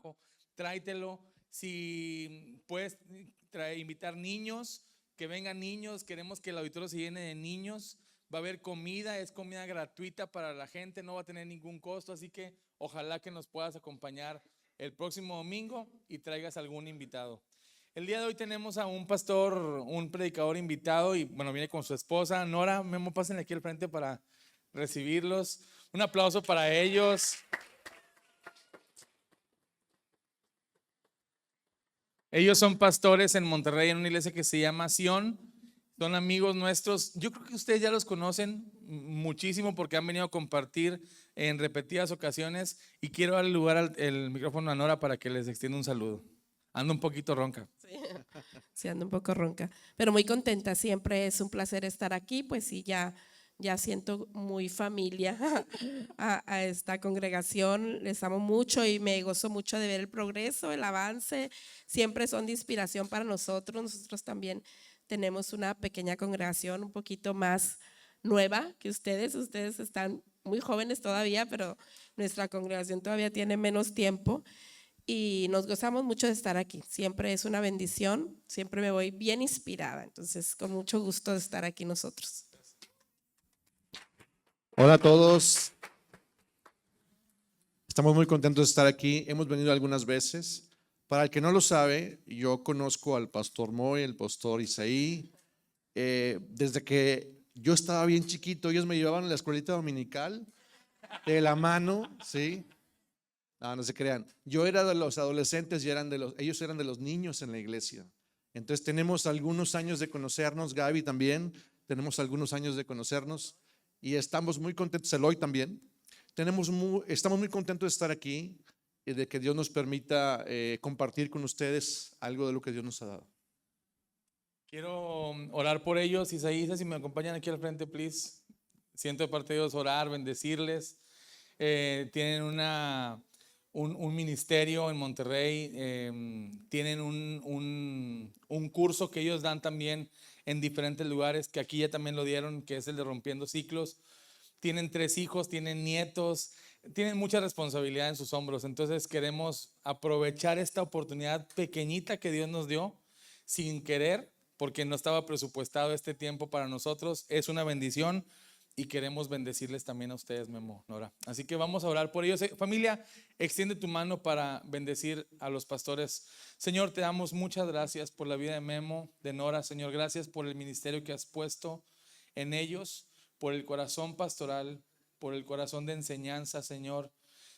trabajo, tráetelo. Si puedes invitar niños, que vengan niños, queremos que el auditorio se llene de niños. Va a haber comida, es comida gratuita para la gente, no va a tener ningún costo, así que ojalá que nos puedas acompañar el próximo domingo y traigas algún invitado. El día de hoy tenemos a un pastor, un predicador invitado y bueno, viene con su esposa. Nora, Memo, pásenle aquí al frente para recibirlos. Un aplauso para ellos. Ellos son pastores en Monterrey en una iglesia que se llama Sion. Son amigos nuestros. Yo creo que ustedes ya los conocen muchísimo porque han venido a compartir en repetidas ocasiones. Y quiero darle lugar el micrófono a Nora para que les extienda un saludo. Ando un poquito ronca. Sí, ando un poco ronca, pero muy contenta. Siempre es un placer estar aquí. Pues sí, ya siento muy familia a esta congregación. Les amo mucho y me gozo mucho de ver el progreso, el avance. Siempre son de inspiración para nosotros. Nosotros también tenemos una pequeña congregación un poquito más nueva que ustedes. Ustedes están muy jóvenes todavía, pero nuestra congregación todavía tiene menos tiempo. Y nos gozamos mucho de estar aquí. Siempre es una bendición, siempre me voy bien inspirada. Entonces, con mucho gusto de estar aquí nosotros. Hola a todos. Estamos muy contentos de estar aquí. Hemos venido algunas veces. Para el que no lo sabe, yo conozco al pastor Moy, el pastor Isaí. Desde que yo estaba bien chiquito, ellos me llevaban a la escuelita dominical de la mano, ¿sí? No se crean. Yo era de los adolescentes y ellos eran de los niños en la iglesia. Entonces tenemos algunos años de conocernos, Gaby también, tenemos algunos años de conocernos y estamos muy contentos, Eloy también. Estamos muy contentos de estar aquí y de que Dios nos permita compartir con ustedes algo de lo que Dios nos ha dado. Quiero orar por ellos. Isaías, si me acompañan aquí al frente, please. Siento de parte de Dios orar, bendecirles. Tienen un ministerio en Monterrey, tienen un curso que ellos dan también en diferentes lugares, que aquí ya también lo dieron, que es el de Rompiendo Ciclos. Tienen 3 hijos, tienen nietos, tienen mucha responsabilidad en sus hombros. Entonces queremos aprovechar esta oportunidad pequeñita que Dios nos dio sin querer, porque no estaba presupuestado este tiempo para nosotros. Es una bendición. Y queremos bendecirles también a ustedes, Memo, Nora. Así que vamos a orar por ellos. Familia, extiende tu mano para bendecir a los pastores. Señor, te damos muchas gracias por la vida de Memo, de Nora. Señor, gracias por el ministerio que has puesto en ellos, por el corazón pastoral, por el corazón de enseñanza, Señor.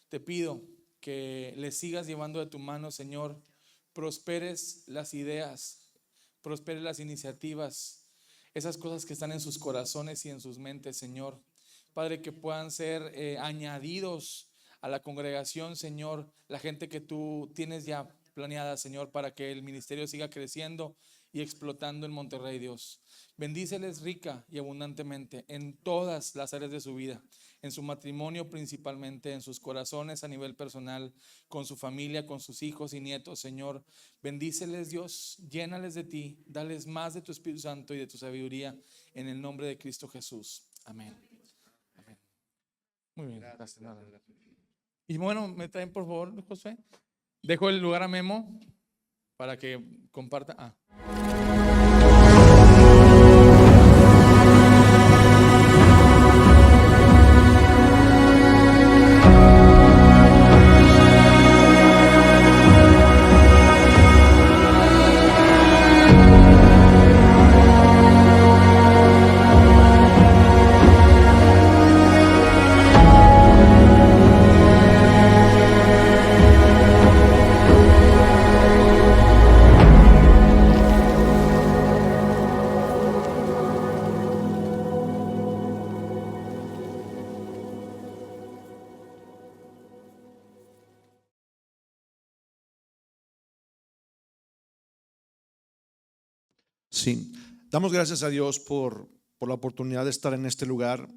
Te pido que les sigas llevando de tu mano, Señor. Prosperes las ideas, prosperes las iniciativas, esas cosas que están en sus corazones y en sus mentes, Señor. Padre, que puedan ser añadidos a la congregación, Señor, la gente que tú tienes ya planeada, Señor, para que el ministerio siga creciendo y explotando en Monterrey, Dios. Bendíceles rica y abundantemente en todas las áreas de su vida, en su matrimonio principalmente, en sus corazones a nivel personal, con su familia, con sus hijos y nietos, Señor. Bendíceles, Dios, llénales de ti, dales más de tu Espíritu Santo y de tu sabiduría en el nombre de Cristo Jesús. Amén. Amén. Muy bien, gracias. Y bueno, me traen por favor, José. Dejo el lugar a Memo para que comparta. Sí, damos gracias a Dios por la oportunidad de estar en este lugar,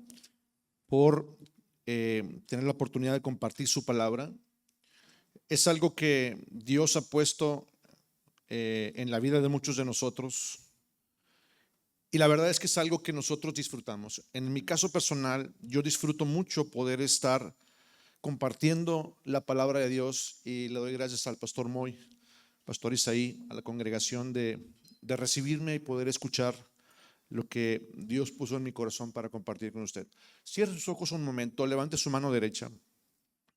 por tener la oportunidad de compartir su palabra. Es algo que Dios ha puesto en la vida de muchos de nosotros y la verdad es que es algo que nosotros disfrutamos. En mi caso personal, yo disfruto mucho poder estar compartiendo la palabra de Dios, y le doy gracias al pastor Moy, pastor Isaí, a la congregación de recibirme y poder escuchar lo que Dios puso en mi corazón para compartir con usted. Cierre sus ojos un momento, levante su mano derecha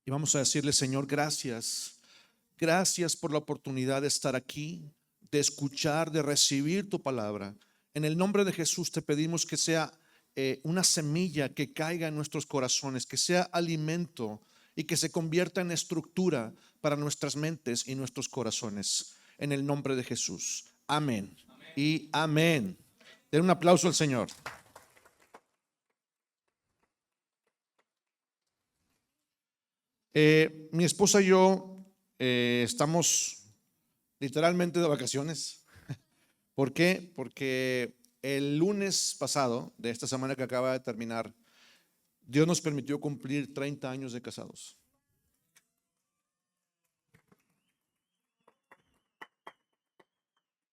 y vamos a decirle: Señor, gracias. Gracias por la oportunidad de estar aquí, de escuchar, de recibir tu palabra. En el nombre de Jesús te pedimos que sea una semilla que caiga en nuestros corazones, que sea alimento y que se convierta en estructura para nuestras mentes y nuestros corazones. En el nombre de Jesús. Amén. Y amén. Den un aplauso al Señor. Mi esposa y yo estamos literalmente de vacaciones. ¿Por qué? Porque el lunes pasado, de esta semana que acaba de terminar, Dios nos permitió cumplir 30 años de casados.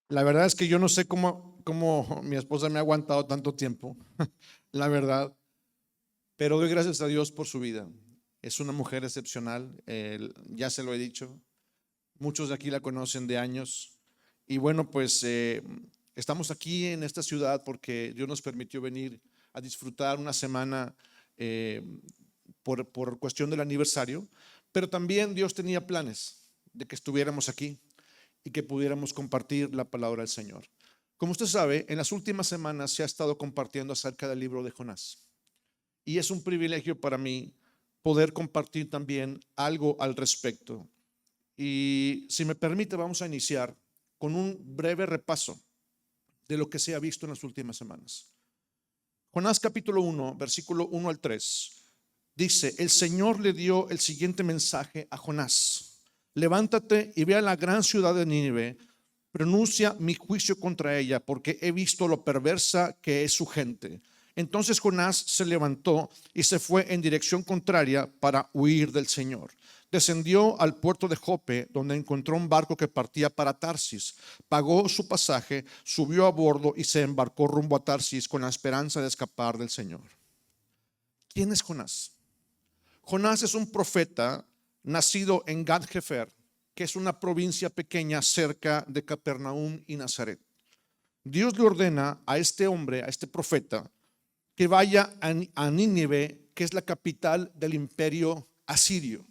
La verdad es que yo no sé cómo mi esposa me ha aguantado tanto tiempo, la verdad, pero doy gracias a Dios por su vida. Es una mujer excepcional, ya se lo he dicho, muchos de aquí la conocen de años. Y bueno, pues estamos aquí en esta ciudad porque Dios nos permitió venir a disfrutar una semana por cuestión del aniversario, pero también Dios tenía planes de que estuviéramos aquí y que pudiéramos compartir la palabra del Señor. Como usted sabe, en las últimas semanas se ha estado compartiendo acerca del libro de Jonás. Y es un privilegio para mí poder compartir también algo al respecto. Y si me permite, vamos a iniciar con un breve repaso de lo que se ha visto en las últimas semanas. Jonás capítulo 1, versículo 1 al 3, dice: el Señor le dio el siguiente mensaje a Jonás: levántate y ve a la gran ciudad de Nínive, pronuncia mi juicio contra ella, porque he visto lo perversa que es su gente. Entonces Jonás se levantó y se fue en dirección contraria para huir del Señor. Descendió al puerto de Jope, donde encontró un barco que partía para Tarsis. Pagó su pasaje, subió a bordo y se embarcó rumbo a Tarsis con la esperanza de escapar del Señor. ¿Quién es Jonás? Jonás es un profeta nacido en Gad-Hefer, que es una provincia pequeña cerca de Capernaum y Nazaret. Dios le ordena a este hombre, a este profeta, que vaya a Nínive, que es la capital del imperio asirio.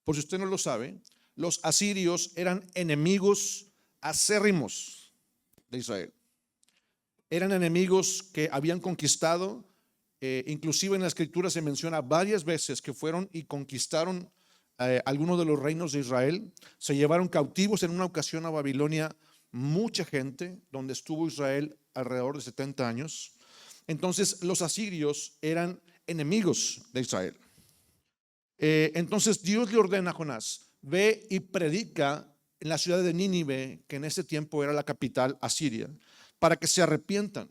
Por si usted no lo sabe, los asirios eran enemigos acérrimos de Israel. Eran enemigos que habían conquistado, inclusive en la escritura se menciona varias veces que fueron y conquistaron algunos de los reinos de Israel. Se llevaron cautivos en una ocasión a Babilonia mucha gente, donde estuvo Israel alrededor de 70 años. Entonces los asirios eran enemigos de Israel. Entonces Dios le ordena a Jonás: ve y predica en la ciudad de Nínive, que en ese tiempo era la capital asiria, para que se arrepientan,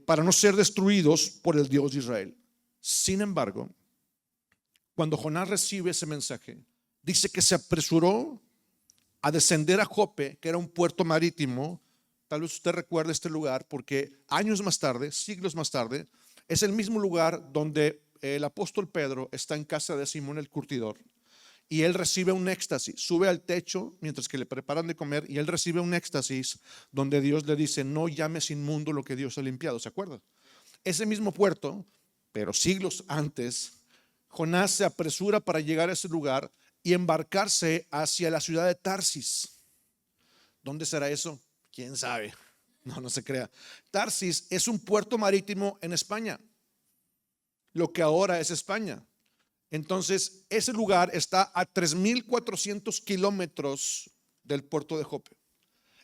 para no ser destruidos por el Dios de Israel. Sin embargo, cuando Jonás recibe ese mensaje, dice que se apresuró a descender a Jope, que era un puerto marítimo. Tal vez usted recuerde este lugar porque años más tarde, siglos más tarde, es el mismo lugar donde el apóstol Pedro está en casa de Simón el curtidor y él recibe un éxtasis. Sube al techo mientras que le preparan de comer y él recibe un éxtasis donde Dios le dice: no llames inmundo lo que Dios ha limpiado. ¿Se acuerdan? Ese mismo puerto, pero siglos antes, Jonás se apresura para llegar a ese lugar y embarcarse hacia la ciudad de Tarsis. ¿Dónde será eso? ¿Quién sabe? No se crea. Tarsis es un puerto marítimo en España, lo que ahora es España. Entonces, ese lugar está a 3,400 kilómetros del puerto de Jope.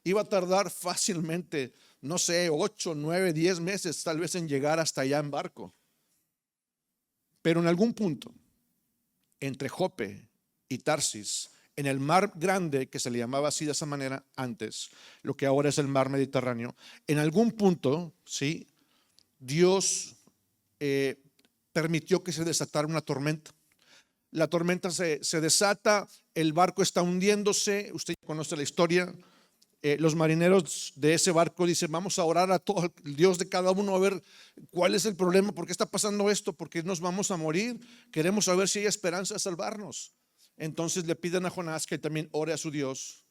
Iba a tardar fácilmente, 8, 9, 10 meses tal vez en llegar hasta allá en barco. Pero en algún punto, entre Jope y Tarsis, en el mar grande, que se le llamaba así de esa manera antes, lo que ahora es el mar Mediterráneo, en algún punto, ¿sí?, Dios permitió que se desatara una tormenta. La tormenta se desata, el barco está hundiéndose, usted conoce la historia. los marineros de ese barco dicen: vamos a orar a todo el Dios de cada uno, a ver cuál es el problema, por qué está pasando esto, por qué nos vamos a morir, queremos saber si hay esperanza de salvarnos. Entonces le piden a Jonás que también ore a su Dios,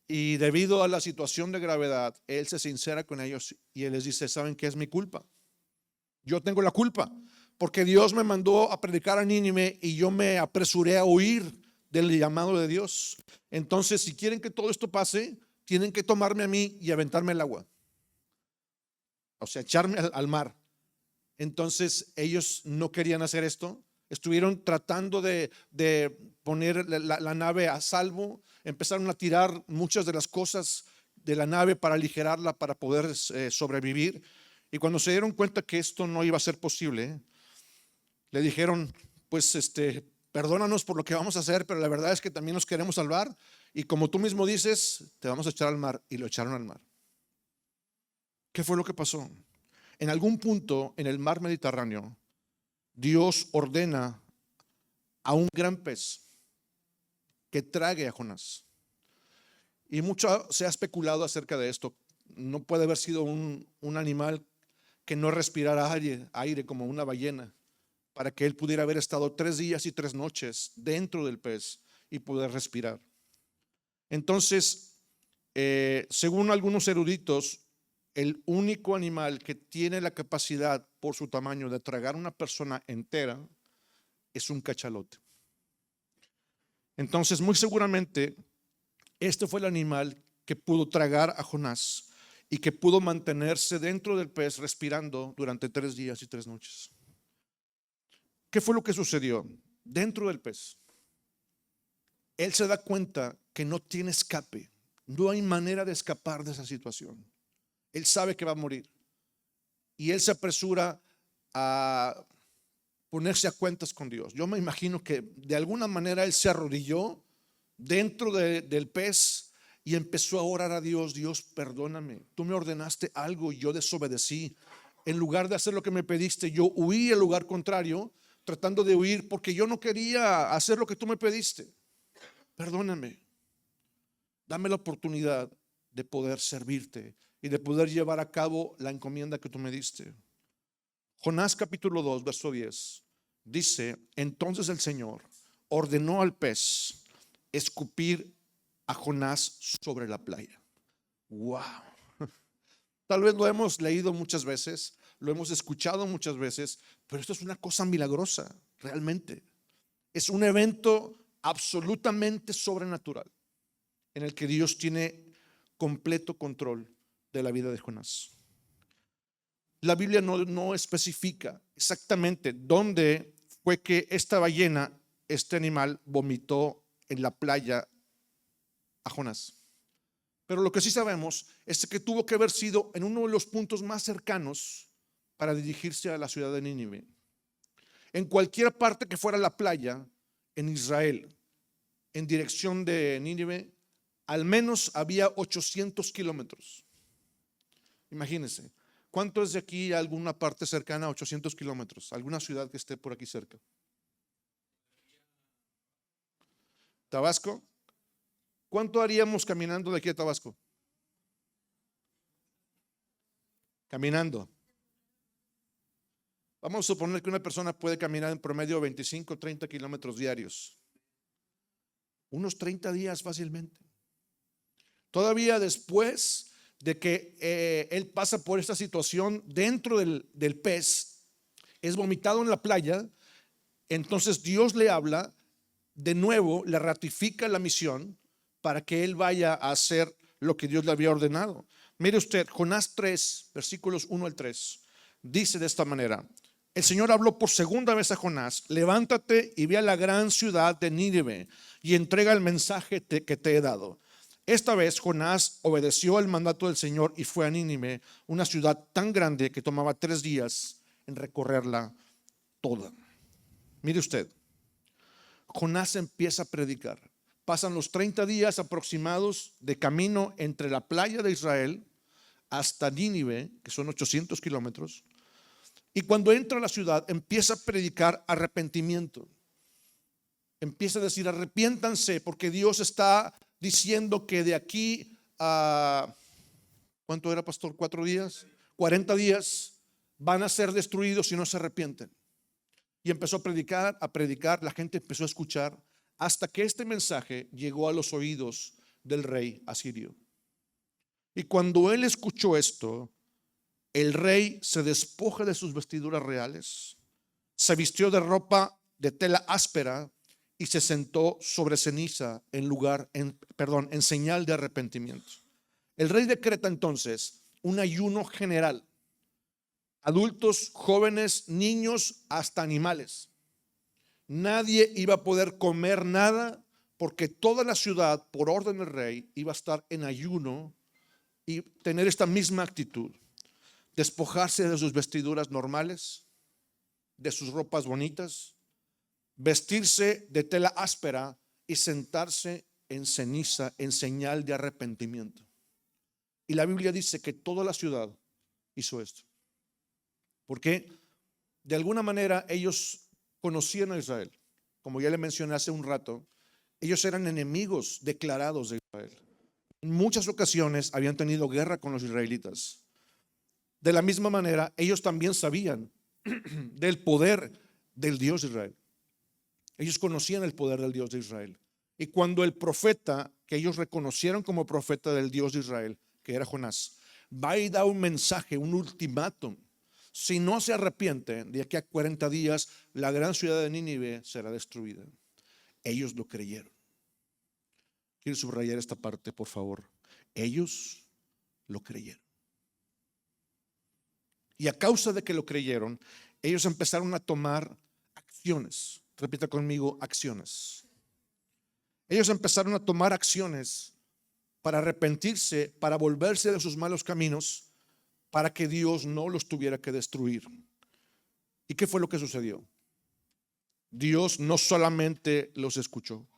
y debido a la situación de gravedad, él se sincera con ellos y él les dice: ¿saben qué es mi culpa? Yo tengo la culpa, porque Dios me mandó a predicar a Nínive y yo me apresuré a huir del llamado de Dios. Entonces, si quieren que todo esto pase, tienen que tomarme a mí y aventarme al agua, o sea, echarme al mar. Entonces ellos no querían hacer esto. Estuvieron tratando de poner la nave a salvo. Empezaron a tirar muchas de las cosas de la nave para aligerarla, para poder sobrevivir. Y cuando se dieron cuenta que esto no iba a ser posible, le dijeron: pues perdónanos por lo que vamos a hacer, pero la verdad es que también nos queremos salvar, y como tú mismo dices, te vamos a echar al mar. Y lo echaron al mar. ¿Qué fue lo que pasó? En algún punto en el mar Mediterráneo, Dios ordena a un gran pez que trague a Jonás. Y mucho se ha especulado acerca de esto. No puede haber sido un animal que no respirara aire como una ballena, para que él pudiera haber estado 3 días y 3 noches dentro del pez y poder respirar. Entonces, según algunos eruditos, el único animal que tiene la capacidad por su tamaño de tragar una persona entera es un cachalote. Entonces, muy seguramente, este fue el animal que pudo tragar a Jonás y que pudo mantenerse dentro del pez respirando durante 3 días y 3 noches. ¿Qué fue lo que sucedió? Dentro del pez, él se da cuenta que no tiene escape, no hay manera de escapar de esa situación. Él sabe que va a morir y él se apresura a ponerse a cuentas con Dios. Yo me imagino que de alguna manera él se arrodilló dentro del pez y empezó a orar a Dios: Dios, perdóname, tú me ordenaste algo y yo desobedecí. En lugar de hacer lo que me pediste, yo huí al lugar contrario, tratando de huir porque yo no quería hacer lo que tú me pediste. Perdóname, dame la oportunidad de poder servirte y de poder llevar a cabo la encomienda que tú me diste. Jonás capítulo 2, verso 10 dice: entonces el Señor ordenó al pez escupir a Jonás sobre la playa. Wow. Tal vez lo hemos leído muchas veces, lo hemos escuchado muchas veces, pero esto es una cosa milagrosa, realmente. Es un evento absolutamente sobrenatural en el que Dios tiene completo control de la vida de Jonás. La Biblia no especifica exactamente dónde fue que esta ballena, este animal, vomitó en la playa a Jonás. Pero lo que sí sabemos es que tuvo que haber sido en uno de los puntos más cercanos para dirigirse a la ciudad de Nínive. En cualquier parte que fuera la playa en Israel, en dirección de Nínive, al menos había 800 kilómetros. Imagínense, ¿cuánto es de aquí a alguna parte cercana a 800 kilómetros? ¿Alguna ciudad que esté por aquí cerca? ¿Tabasco? ¿Cuánto haríamos caminando de aquí a Tabasco? Caminando. Vamos a suponer que una persona puede caminar en promedio 25 o 30 kilómetros diarios. Unos 30 días fácilmente. Todavía después de que él pasa por esta situación dentro del pez, es vomitado en la playa, entonces Dios le habla de nuevo, le ratifica la misión para que él vaya a hacer lo que Dios le había ordenado. Mire usted, Jonás 3, versículos 1 al 3, dice de esta manera: el Señor habló por segunda vez a Jonás: levántate y ve a la gran ciudad de Nínive y entrega el mensaje que te he dado. Esta vez Jonás obedeció el mandato del Señor y fue a Nínive, una ciudad tan grande que tomaba 3 días en recorrerla toda. Mire usted, Jonás empieza a predicar. Pasan los 30 días aproximados de camino entre la playa de Israel hasta Nínive, que son 800 kilómetros. Y cuando entra a la ciudad, empieza a predicar arrepentimiento. Empieza a decir: arrepiéntanse, porque Dios está diciendo que de aquí ¿cuánto era, pastor? 4 días, 40 días, van a ser destruidos si no se arrepienten. Y empezó a predicar, la gente empezó a escuchar, hasta que este mensaje llegó a los oídos del rey asirio. Y cuando él escuchó esto, el rey se despoja de sus vestiduras reales, se vistió de ropa de tela áspera y se sentó sobre ceniza en señal de arrepentimiento. El rey decreta entonces un ayuno general. Adultos, jóvenes, niños, hasta animales. Nadie iba a poder comer nada porque toda la ciudad, por orden del rey, iba a estar en ayuno y tener esta misma actitud. Despojarse de sus vestiduras normales, de sus ropas bonitas, vestirse de tela áspera y sentarse en ceniza en señal de arrepentimiento. Y la Biblia dice que toda la ciudad hizo esto. Porque de alguna manera ellos conocían a Israel. Como ya le mencioné hace un rato, ellos eran enemigos declarados de Israel. En muchas ocasiones habían tenido guerra con los israelitas. De la misma manera, ellos también sabían del poder del Dios de Israel. Ellos conocían el poder del Dios de Israel. Y cuando el profeta, que ellos reconocieron como profeta del Dios de Israel, que era Jonás, va y da un mensaje, un ultimátum. Si no se arrepienten, de aquí a 40 días, la gran ciudad de Nínive será destruida. Ellos lo creyeron. Quiero subrayar esta parte, por favor. Ellos lo creyeron. Y a causa de que lo creyeron, ellos empezaron a tomar acciones. Repita conmigo, acciones. Ellos empezaron a tomar acciones para arrepentirse, para volverse de sus malos caminos, para que Dios no los tuviera que destruir. ¿Y qué fue lo que sucedió? Dios no solamente los escuchó,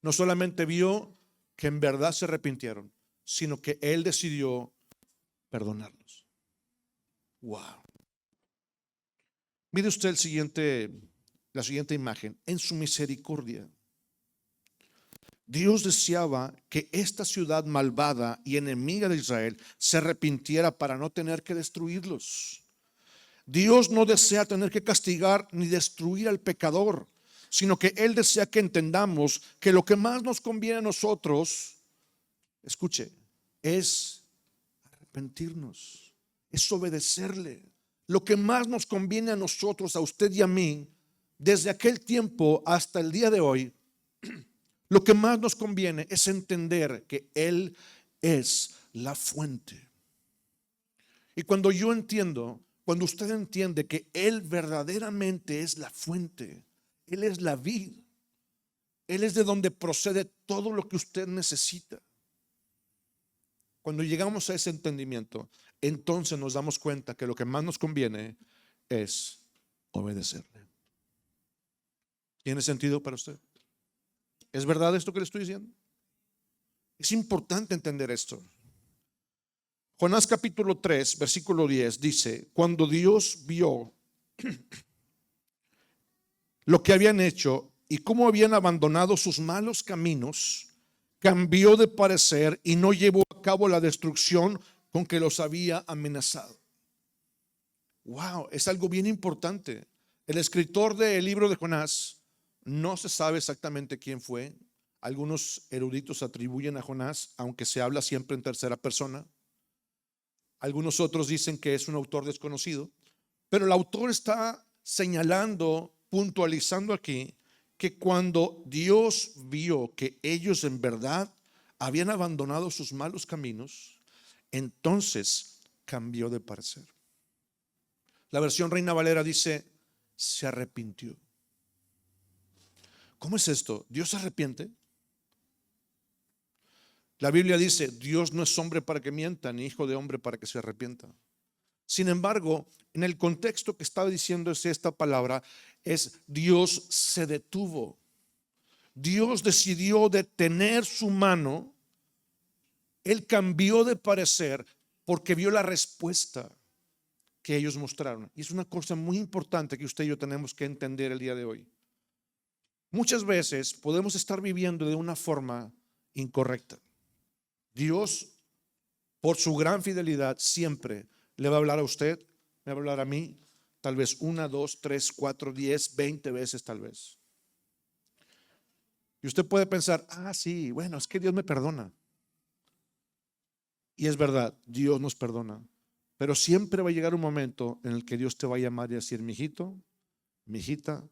no solamente vio que en verdad se arrepintieron, sino que Él decidió perdonarlos. Wow. Mire usted la siguiente imagen. En su misericordia, Dios deseaba que esta ciudad malvada y enemiga de Israel se arrepintiera para no tener que destruirlos. Dios no desea tener que castigar ni destruir al pecador, sino que Él desea que entendamos que lo que más nos conviene a nosotros, escuche, es arrepentirnos, es obedecerle. Lo que más nos conviene a nosotros, a usted y a mí, desde aquel tiempo hasta el día de hoy, lo que más nos conviene es entender que Él es la fuente. Y cuando usted entiende que Él verdaderamente es la fuente, Él es la vid, Él es de donde procede todo lo que usted necesita. Cuando llegamos a ese entendimiento, entonces nos damos cuenta que lo que más nos conviene es obedecerle. ¿Tiene sentido para usted? ¿Es verdad esto que le estoy diciendo? Es importante entender esto. Jonás capítulo 3, versículo 10 dice: cuando Dios vio lo que habían hecho y cómo habían abandonado sus malos caminos, cambió de parecer y no llevó a cabo la destrucción con que los había amenazado. Wow, es algo bien importante. El escritor del libro de Jonás, no se sabe exactamente quién fue. Algunos eruditos atribuyen a Jonás, aunque se habla siempre en tercera persona. Algunos otros dicen que es un autor desconocido, pero el autor está señalando, puntualizando aquí, que cuando Dios vio que ellos en verdad habían abandonado sus malos caminos, entonces cambió de parecer. La versión Reina Valera dice: se arrepintió. ¿Cómo es esto? ¿Dios se arrepiente? La Biblia dice: Dios no es hombre para que mienta, ni hijo de hombre para que se arrepienta. Sin embargo, en el contexto que estaba diciéndose esta palabra, es Dios se detuvo. Dios decidió detener su mano. Él cambió de parecer porque vio la respuesta que ellos mostraron. Y es una cosa muy importante que usted y yo tenemos que entender el día de hoy. Muchas veces podemos estar viviendo de una forma incorrecta. Dios, por su gran fidelidad, siempre le va a hablar a usted, me va a hablar a mí, tal vez 1, 2, 3, 4, 10, 20 veces tal vez. Y usted puede pensar, sí, bueno, es que Dios me perdona. Y es verdad, Dios nos perdona. Pero siempre va a llegar un momento en el que Dios te va a llamar y decir, mijito, mijita,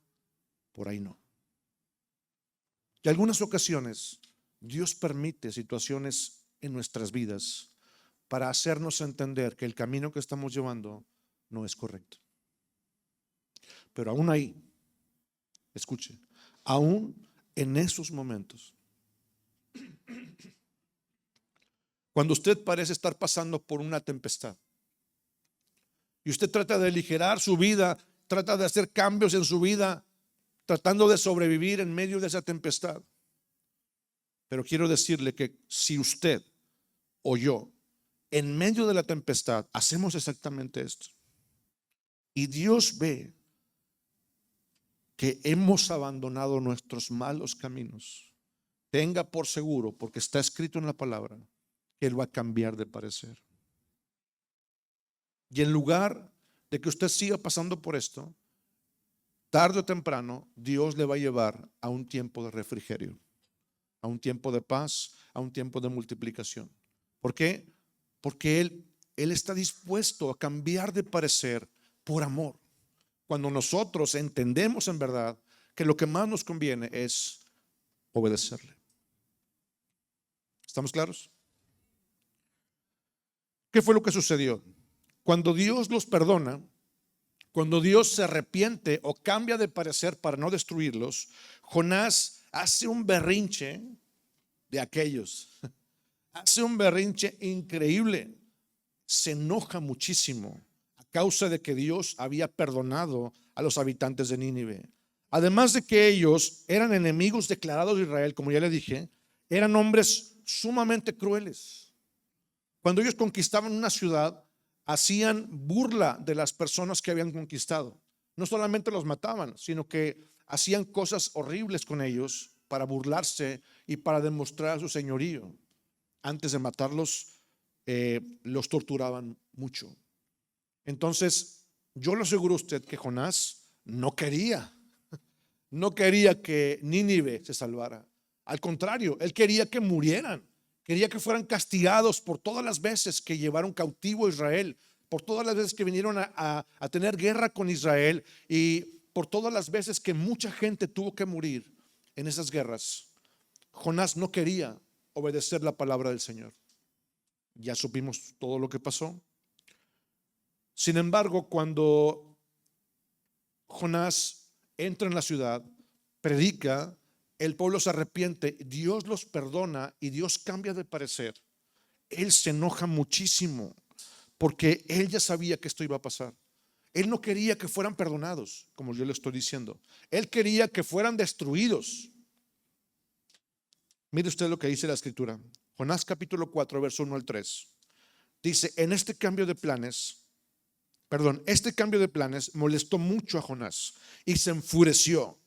por ahí no. Y algunas ocasiones Dios permite situaciones en nuestras vidas para hacernos entender que el camino que estamos llevando no es correcto. Pero aún ahí, escuche, aún en esos momentos, cuando usted parece estar pasando por una tempestad y usted trata de aligerar su vida, trata de hacer cambios en su vida, tratando de sobrevivir en medio de esa tempestad. Pero quiero decirle que si usted o yo, en medio de la tempestad, hacemos exactamente esto, y Dios ve que hemos abandonado nuestros malos caminos, tenga por seguro, porque está escrito en la palabra, que Él va a cambiar de parecer. Y en lugar de que usted siga pasando por esto, tarde o temprano Dios le va a llevar a un tiempo de refrigerio, a un tiempo de paz, a un tiempo de multiplicación. ¿Por qué? Porque Él está dispuesto a cambiar de parecer por amor. Cuando nosotros entendemos en verdad que lo que más nos conviene es obedecerle. ¿Estamos claros? ¿Qué fue lo que sucedió? Cuando Dios los perdona, cuando Dios se arrepiente o cambia de parecer para no destruirlos, Jonás hace un berrinche de aquellos. Hace un berrinche increíble. Se enoja muchísimo a causa de que Dios había perdonado a los habitantes de Nínive. Además de que ellos eran enemigos declarados de Israel, como ya le dije, eran hombres sumamente crueles. Cuando ellos conquistaban una ciudad, hacían burla de las personas que habían conquistado. No solamente los mataban, sino que hacían cosas horribles con ellos para burlarse y para demostrar su señorío. Antes de matarlos, los torturaban mucho. Entonces, yo le aseguro a usted que Jonás no quería que Nínive se salvara. Al contrario, él quería que murieran. Quería que fueran castigados por todas las veces que llevaron cautivo a Israel, por todas las veces que vinieron a tener guerra con Israel y por todas las veces que mucha gente tuvo que morir en esas guerras. Jonás no quería obedecer la palabra del Señor. Ya supimos todo lo que pasó. Sin embargo, cuando Jonás entra en la ciudad, predica, el pueblo se arrepiente, Dios los perdona y Dios cambia de parecer. Él se enoja muchísimo porque él ya sabía que esto iba a pasar. Él no quería que fueran perdonados, como yo le estoy diciendo. Él quería que fueran destruidos. Mire usted lo que dice la escritura. Jonás capítulo 4, verso 1 al 3. Dice, este cambio de planes molestó mucho a Jonás y se enfureció.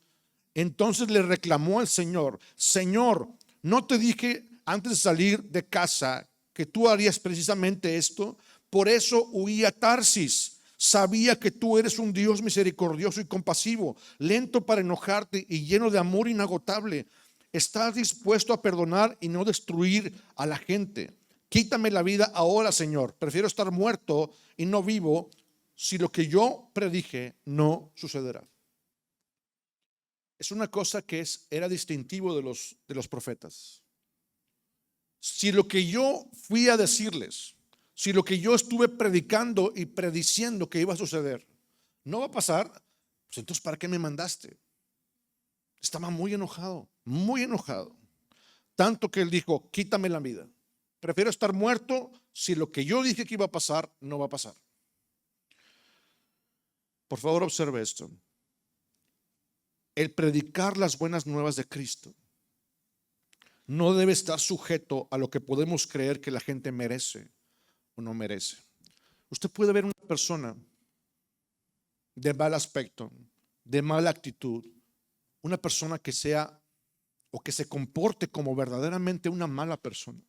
Entonces le reclamó al Señor: Señor, ¿no te dije antes de salir de casa que tú harías precisamente esto? Por eso huí a Tarsis. Sabía que tú eres un Dios misericordioso y compasivo, lento para enojarte y lleno de amor inagotable. Estás dispuesto a perdonar y no destruir a la gente. Quítame la vida ahora, Señor. Prefiero estar muerto y no vivo si lo que yo predije no sucederá. Es una cosa que era distintivo de los profetas. Si lo que yo fui a decirles, si lo que yo estuve predicando y prediciendo que iba a suceder no va a pasar, pues entonces ¿para qué me mandaste? Estaba muy enojado, tanto que él dijo: quítame la vida, prefiero estar muerto si lo que yo dije que iba a pasar no va a pasar. Por favor, observe esto. El predicar las buenas nuevas de Cristo no debe estar sujeto a lo que podemos creer que la gente merece o no merece. Usted puede ver una persona de mal aspecto, de mala actitud, una persona que sea o que se comporte como verdaderamente una mala persona.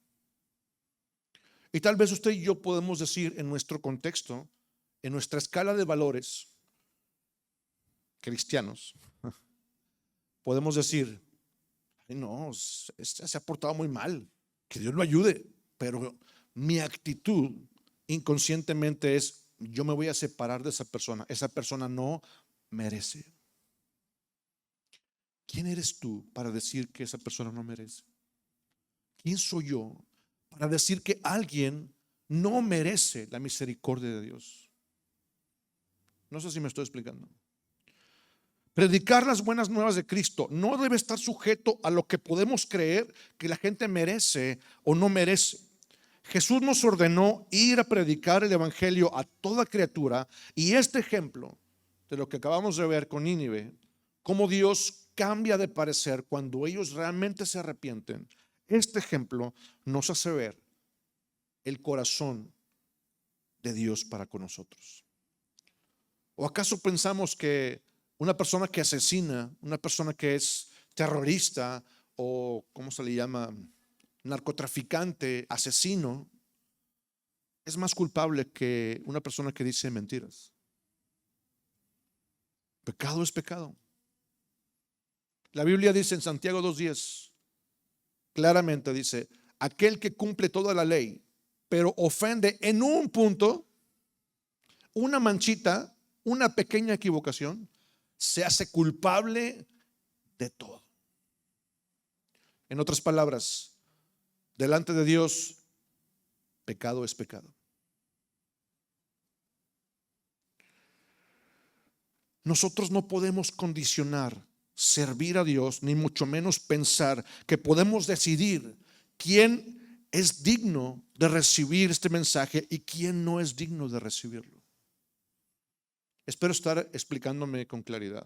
Y tal vez usted y yo podemos decir en nuestro contexto, en nuestra escala de valores cristianos, podemos decir, "Ay, no, este se ha portado muy mal, que Dios lo ayude", pero mi actitud inconscientemente es, yo me voy a separar de esa persona no merece. ¿Quién eres tú para decir que esa persona no merece? ¿Quién soy yo para decir que alguien no merece la misericordia de Dios? No sé si me estoy explicando. Predicar las buenas nuevas de Cristo no debe estar sujeto a lo que podemos creer que la gente merece o no merece. Jesús nos ordenó ir a predicar el evangelio a toda criatura, y este ejemplo de lo que acabamos de ver con Nínive, cómo Dios cambia de parecer cuando ellos realmente se arrepienten, este ejemplo nos hace ver el corazón de Dios para con nosotros. ¿O acaso pensamos que una persona que asesina, una persona que es terrorista o, ¿cómo se le llama?, narcotraficante, asesino, es más culpable que una persona que dice mentiras? Pecado es pecado. La Biblia dice en Santiago 2:10, claramente dice, aquel que cumple toda la ley, pero ofende en un punto, una manchita, una pequeña equivocación, se hace culpable de todo. En otras palabras, delante de Dios, pecado es pecado. Nosotros no podemos condicionar servir a Dios, ni mucho menos pensar que podemos decidir quién es digno de recibir este mensaje y quién no es digno de recibirlo. Espero estar explicándome con claridad.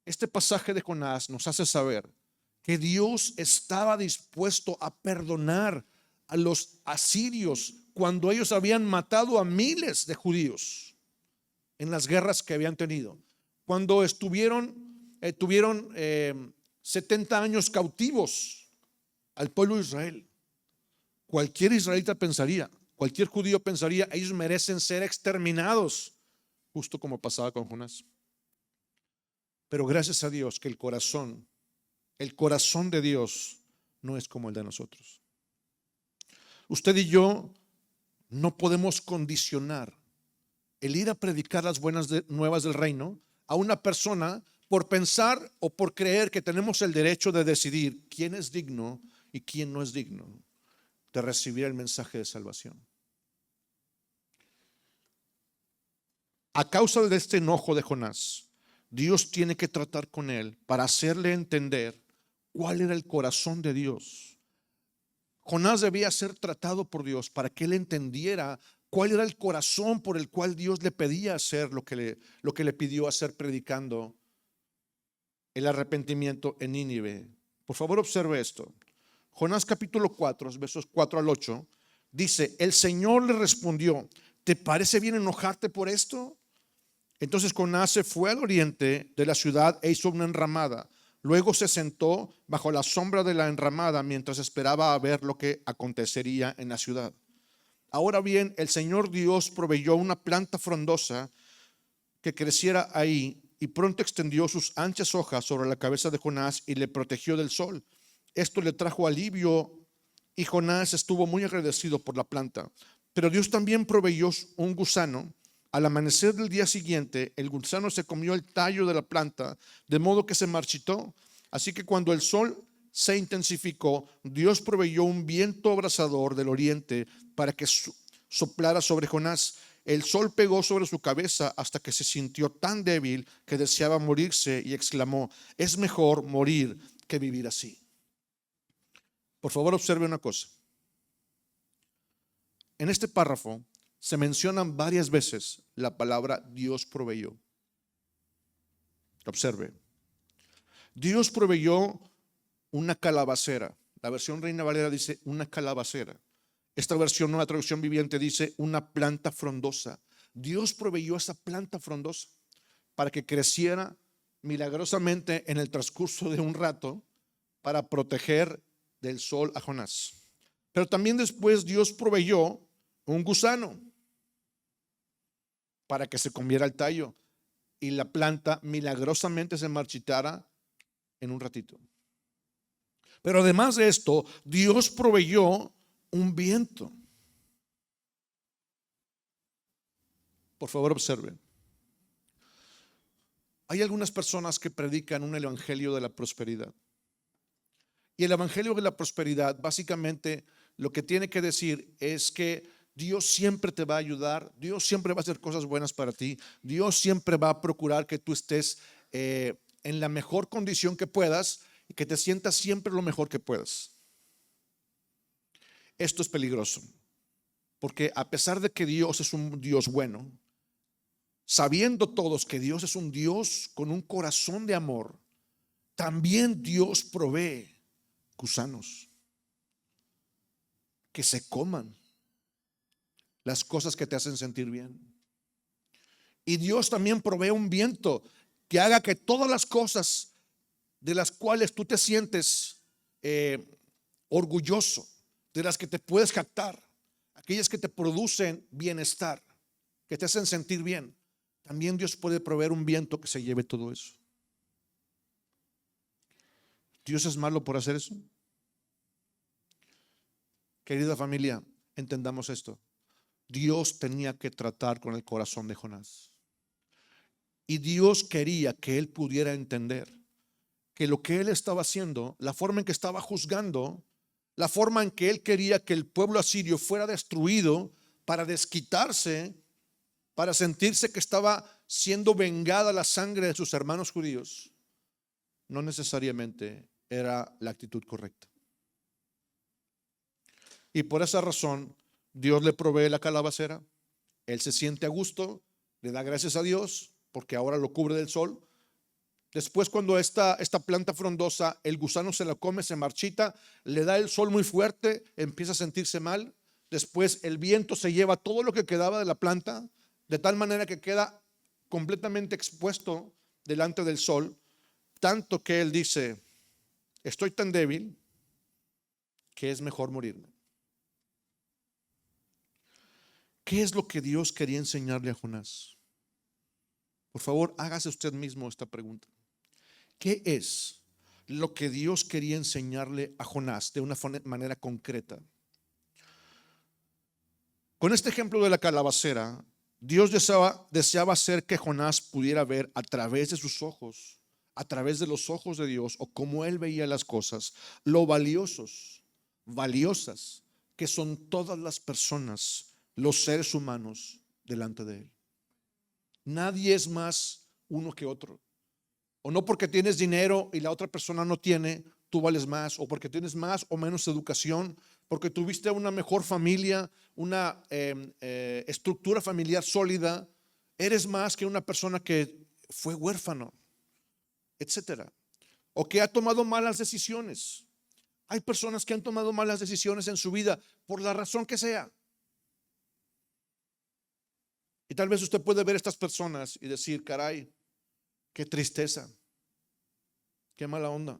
Este pasaje de Jonás nos hace saber que Dios estaba dispuesto a perdonar a los asirios cuando ellos habían matado a miles de judíos en las guerras que habían tenido, cuando tuvieron 70 años cautivos al pueblo de Israel. Cualquier israelita pensaría, cualquier judío pensaría, ellos merecen ser exterminados, justo como pasaba con Jonás. Pero gracias a Dios que el corazón de Dios no es como el de nosotros. Usted y yo no podemos condicionar el ir a predicar las buenas nuevas del reino a una persona por pensar o por creer que tenemos el derecho de decidir quién es digno y quién no es digno de recibir el mensaje de salvación. A causa de este enojo de Jonás, Dios tiene que tratar con él para hacerle entender cuál era el corazón de Dios. Jonás debía ser tratado por Dios para que él entendiera cuál era el corazón por el cual Dios le pedía hacer lo que le pidió hacer, predicando el arrepentimiento en Nínive. Por favor, observe esto. Jonás capítulo 4, versos 4 al 8, dice, el Señor le respondió, ¿te parece bien enojarte por esto? Entonces Jonás se fue al oriente de la ciudad e hizo una enramada. Luego se sentó bajo la sombra de la enramada mientras esperaba a ver lo que acontecería en la ciudad. Ahora bien, el Señor Dios proveyó una planta frondosa que creciera ahí, y pronto extendió sus anchas hojas sobre la cabeza de Jonás y le protegió del sol. Esto le trajo alivio y Jonás estuvo muy agradecido por la planta. Pero Dios también proveyó un gusano. Al amanecer del día siguiente, el gusano se comió el tallo de la planta, de modo que se marchitó. Así que cuando el sol se intensificó, Dios proveyó un viento abrasador del oriente para que soplara sobre Jonás. El sol pegó sobre su cabeza hasta que se sintió tan débil que deseaba morirse y exclamó, es mejor morir que vivir así. Por favor, observe una cosa. En este párrafo se mencionan varias veces la palabra Dios proveyó. Observe. Dios proveyó una calabacera. La versión Reina Valera dice una calabacera. Esta versión, Nueva Traducción Viviente, dice una planta frondosa. Dios proveyó esa planta frondosa para que creciera milagrosamente en el transcurso de un rato para proteger del sol a Jonás. Pero también después Dios proveyó un gusano para que se comiera el tallo y la planta milagrosamente se marchitara en un ratito. Pero además de esto, Dios proveyó un viento. Por favor, observen. Hay algunas personas que predican un evangelio de la prosperidad. Y el evangelio de la prosperidad básicamente lo que tiene que decir es que Dios siempre te va a ayudar, Dios siempre va a hacer cosas buenas para ti, Dios siempre va a procurar que tú estés en la mejor condición que puedas y que te sientas siempre lo mejor que puedas. Esto es peligroso, porque a pesar de que Dios es un Dios bueno, sabiendo todos que Dios es un Dios con un corazón de amor, también Dios provee gusanos que se coman las cosas que te hacen sentir bien. Y Dios también provee un viento que haga que todas las cosas de las cuales tú te sientes orgulloso, de las que te puedes jactar, aquellas que te producen bienestar, que te hacen sentir bien, también Dios puede proveer un viento que se lleve todo eso. ¿Dios es malo por hacer eso? Querida familia, entendamos esto. Dios tenía que tratar con el corazón de Jonás. Y Dios quería que él pudiera entender que lo que él estaba haciendo, la forma en que estaba juzgando, la forma en que él quería que el pueblo asirio fuera destruido para desquitarse, para sentirse que estaba siendo vengada la sangre de sus hermanos judíos, no necesariamente era la actitud correcta. Y por esa razón Dios le provee la calabacera, él se siente a gusto, le da gracias a Dios porque ahora lo cubre del sol. Después, cuando esta planta frondosa, el gusano se la come, se marchita, le da el sol muy fuerte, empieza a sentirse mal. Después el viento se lleva todo lo que quedaba de la planta, de tal manera que queda completamente expuesto delante del sol, tanto que él dice: estoy tan débil que es mejor morirme. ¿Qué es lo que Dios quería enseñarle a Jonás? Por favor, hágase usted mismo esta pregunta. ¿Qué es lo que Dios quería enseñarle a Jonás de una manera concreta? Con este ejemplo de la calabacera, Dios deseaba hacer que Jonás pudiera ver a través de sus ojos, a través de los ojos de Dios, o como él veía las cosas, lo valiosas que son todas las personas, los seres humanos delante de él. Nadie es más uno que otro. O no porque tienes dinero y la otra persona no tiene, tú vales más. O porque tienes más o menos educación, porque tuviste una mejor familia, una estructura familiar sólida, eres más que una persona que fue huérfano, etcétera. O que ha tomado malas decisiones. Hay personas que han tomado malas decisiones en su vida por la razón que sea. Y tal vez usted puede ver a estas personas y decir: caray, qué tristeza, qué mala onda.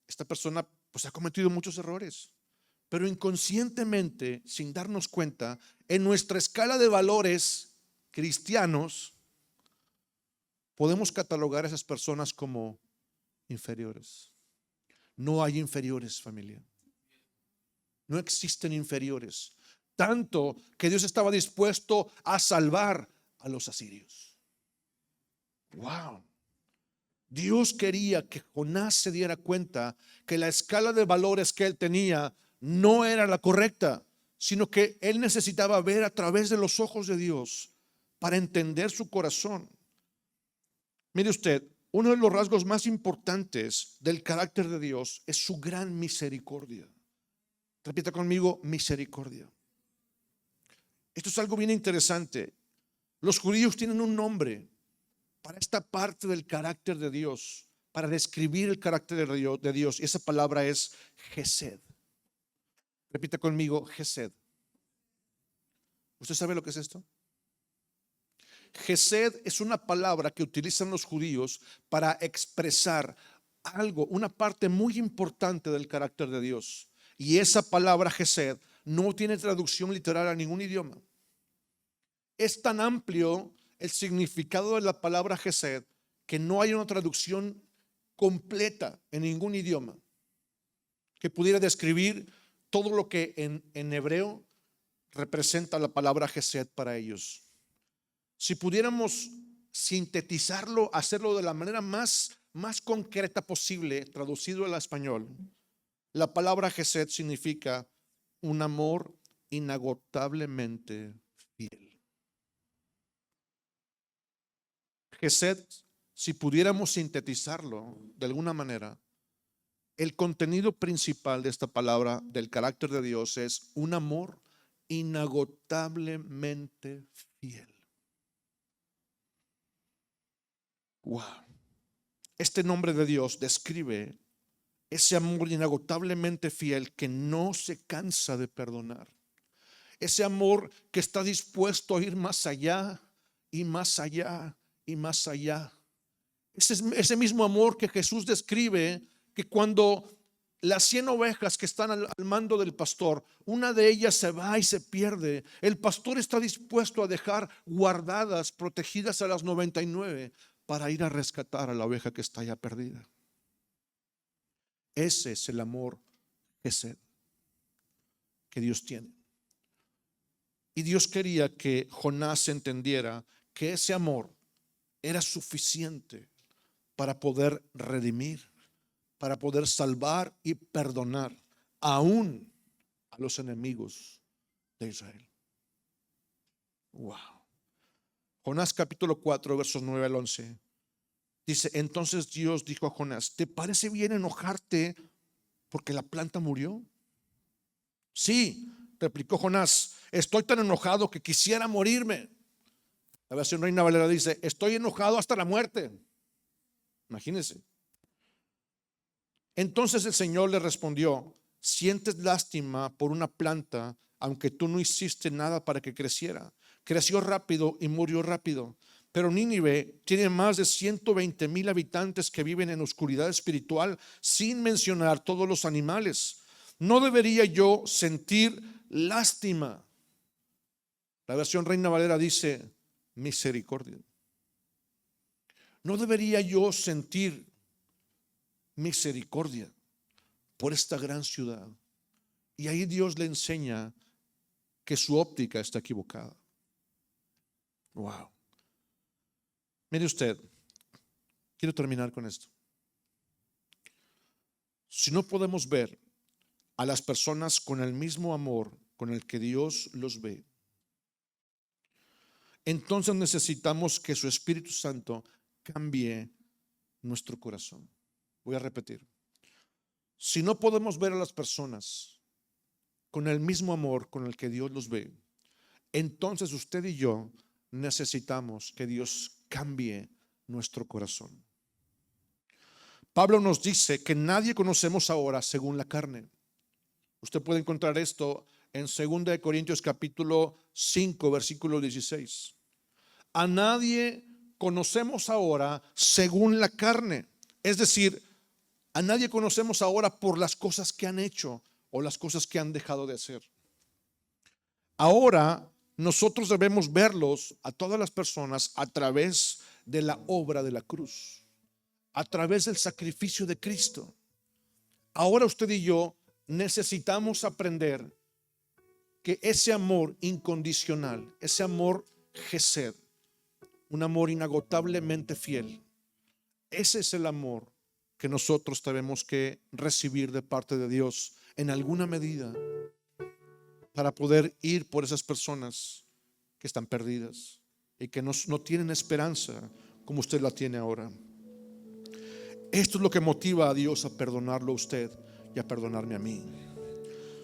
Esta persona pues ha cometido muchos errores, pero inconscientemente, sin darnos cuenta, en nuestra escala de valores cristianos, podemos catalogar a esas personas como inferiores. No hay inferiores, familia. No existen inferiores. Tanto que Dios estaba dispuesto a salvar a los asirios. Wow. Dios quería que Jonás se diera cuenta que la escala de valores que él tenía no era la correcta, sino que él necesitaba ver a través de los ojos de Dios para entender su corazón. Mire usted, uno de los rasgos más importantes del carácter de Dios es su gran misericordia. Repita conmigo: misericordia. Esto es algo bien interesante. Los judíos tienen un nombre para esta parte del carácter de Dios, para describir el carácter de Dios, y esa palabra es Gesed. Repita conmigo: Gesed. ¿Usted sabe lo que es esto? Gesed es una palabra que utilizan los judíos para expresar algo, una parte muy importante del carácter de Dios. Y esa palabra Gesed no tiene traducción literal a ningún idioma. Es tan amplio el significado de la palabra Gesed que no hay una traducción completa en ningún idioma que pudiera describir todo lo que en hebreo representa la palabra Gesed para ellos. Si pudiéramos sintetizarlo, hacerlo de la manera más concreta posible, traducido al español, la palabra Gesed significa un amor inagotablemente fiel. Gesed, si pudiéramos sintetizarlo de alguna manera, el contenido principal de esta palabra, del carácter de Dios, es un amor inagotablemente fiel. Wow. Este nombre de Dios describe ese amor inagotablemente fiel que no se cansa de perdonar. Ese amor que está dispuesto a ir más allá y más allá y más allá. Ese mismo amor que Jesús describe, que cuando las 100 ovejas que están al mando del pastor, una de ellas se va y se pierde, el pastor está dispuesto a dejar guardadas, protegidas a las 99 para ir a rescatar a la oveja que está ya perdida. Ese es el amor Gesed que Dios tiene. Y Dios quería que Jonás entendiera que ese amor era suficiente para poder redimir, para poder salvar y perdonar aún a los enemigos de Israel. Wow. Jonás capítulo 4 versos 9 al 11 dice: entonces Dios dijo a Jonás: ¿te parece bien enojarte porque la planta murió? Sí, replicó Jonás, estoy tan enojado que quisiera morirme. La versión Reina Valera dice: estoy enojado hasta la muerte. Imagínense. Entonces el Señor le respondió: sientes lástima por una planta, aunque tú no hiciste nada para que creciera. Creció rápido y murió rápido. Pero Nínive tiene más de 120,000 habitantes que viven en oscuridad espiritual, sin mencionar todos los animales. ¿No debería yo sentir lástima? La versión Reina Valera dice: misericordia. ¿No debería yo sentir misericordia por esta gran ciudad? Y ahí Dios le enseña que su óptica está equivocada. Wow. Mire usted, quiero terminar con esto. Si no podemos ver a las personas con el mismo amor con el que Dios los ve, entonces necesitamos que su Espíritu Santo cambie nuestro corazón. Voy a repetir. Si no podemos ver a las personas con el mismo amor con el que Dios los ve, entonces usted y yo necesitamos que Dios cambie nuestro corazón. Pablo nos dice que nadie conocemos ahora según la carne. Usted puede encontrar esto en 2 Corintios capítulo 5 versículo 16. A nadie conocemos ahora según la carne. Es decir, a nadie conocemos ahora por las cosas que han hecho o las cosas que han dejado de hacer. Ahora nosotros debemos verlos a todas las personas a través de la obra de la cruz, a través del sacrificio de Cristo. Ahora usted y yo necesitamos aprender que ese amor incondicional, ese amor Gesed, un amor inagotablemente fiel, ese es el amor que nosotros tenemos que recibir de parte de Dios en alguna medida para poder ir por esas personas que están perdidas y que no tienen esperanza como usted la tiene ahora. Esto es lo que motiva a Dios a perdonarlo a usted y a perdonarme a mí.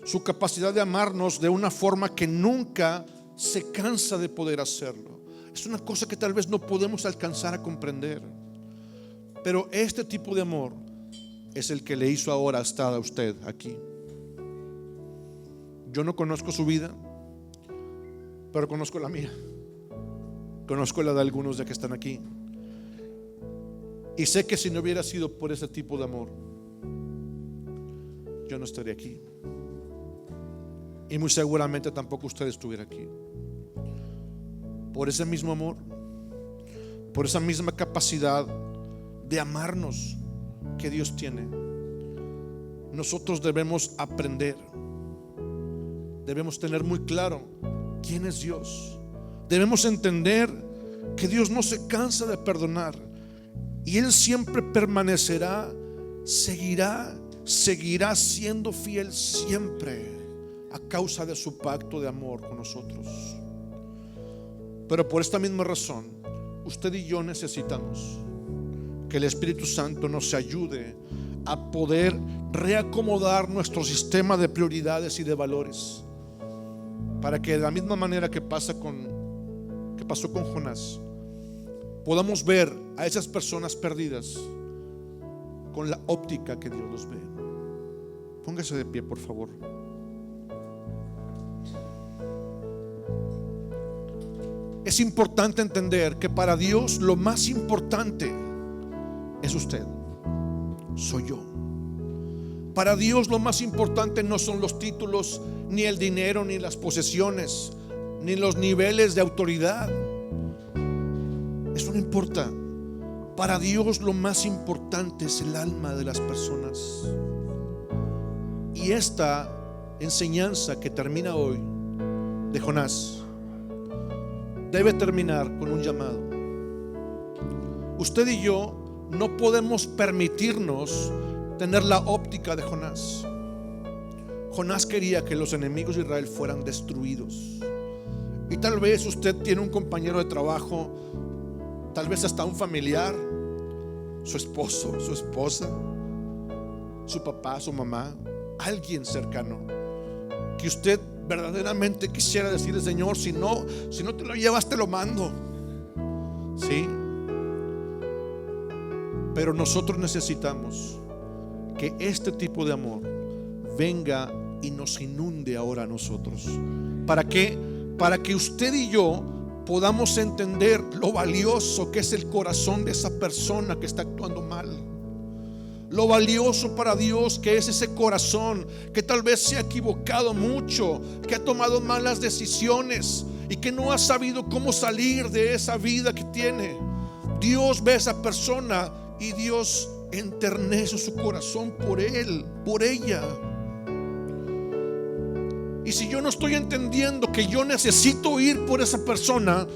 Su capacidad de amarnos de una forma que nunca se cansa de poder hacerlo. Es una cosa que tal vez no podemos alcanzar a comprender. Pero este tipo de amor es el que le hizo ahora estar a usted aquí. Yo no conozco su vida, pero conozco la mía. Conozco la de algunos de que están aquí. Y sé que si no hubiera sido por ese tipo de amor, yo no estaría aquí. y muy seguramente tampoco usted estuviera aquí. Por ese mismo amor, por esa misma capacidad de amarnos que Dios tiene, nosotros debemos aprender, debemos tener muy claro quién es Dios. Debemos entender que Dios no se cansa de perdonar y Él siempre permanecerá, seguirá siendo fiel siempre a causa de su pacto de amor con nosotros. Pero por esta misma razón, usted y yo necesitamos que el Espíritu Santo nos ayude a poder reacomodar nuestro sistema de prioridades y de valores, para que de la misma manera que pasó con Jonás, podamos ver a esas personas perdidas con la óptica que Dios los ve. Póngase de pie, por favor. Es importante entender que para Dios lo más importante es usted, soy yo. Para Dios lo más importante no son los títulos, ni el dinero, ni las posesiones, ni los niveles de autoridad. Eso no importa. Para Dios lo más importante es el alma de las personas. Y esta enseñanza que termina hoy de Jonás debe terminar con un llamado. Usted y yo no podemos permitirnos tener la óptica de Jonás. Jonás quería que los enemigos de Israel fueran destruidos. Y tal vez usted tiene un compañero de trabajo, tal vez hasta un familiar, su esposo, su esposa, su papá, su mamá, alguien cercano, que usted verdaderamente quisiera decirle: Señor, si no te lo llevas, te lo mando. Sí. Pero nosotros necesitamos que este tipo de amor venga y nos inunde ahora a nosotros. ¿Para qué? Para que usted y yo podamos entender lo valioso que es el corazón de esa persona que está actuando mal. Lo valioso para Dios que es ese corazón que tal vez se ha equivocado mucho, que ha tomado malas decisiones y que no ha sabido cómo salir de esa vida que tiene. Dios ve a esa persona y Dios enternece su corazón por él, por ella. Y si yo no estoy entendiendo que yo necesito ir por esa persona,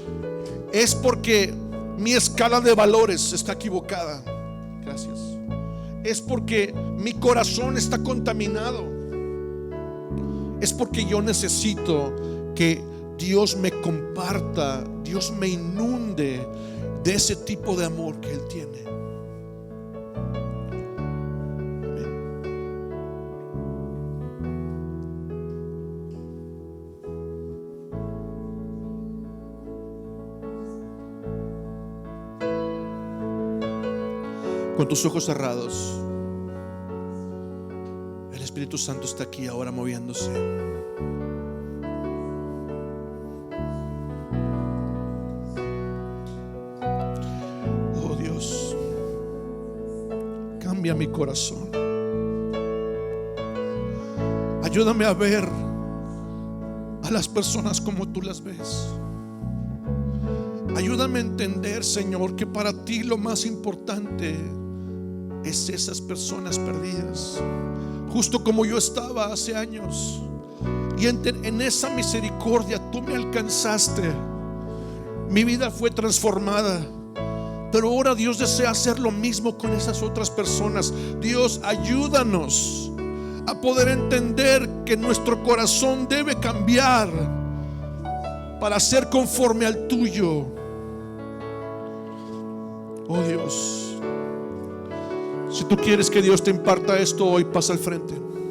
es porque mi escala de valores está equivocada. Gracias. Es porque mi corazón está contaminado. Es porque yo necesito que Dios me comparta, Dios me inunde de ese tipo de amor que Él tiene. Con tus ojos cerrados, el Espíritu Santo está aquí ahora moviéndose. Oh Dios, cambia mi corazón. Ayúdame a ver a las personas como tú las ves. Ayúdame a entender, Señor, que para ti lo más importante es esas personas perdidas, justo como yo estaba hace años. Y en esa misericordia tú me alcanzaste. Mi vida fue transformada. Pero ahora Dios desea hacer lo mismo con esas otras personas. Dios, ayúdanos a poder entender que nuestro corazón debe cambiar para ser conforme al tuyo. Oh Dios, si tú quieres que Dios te imparta esto hoy, pasa al frente.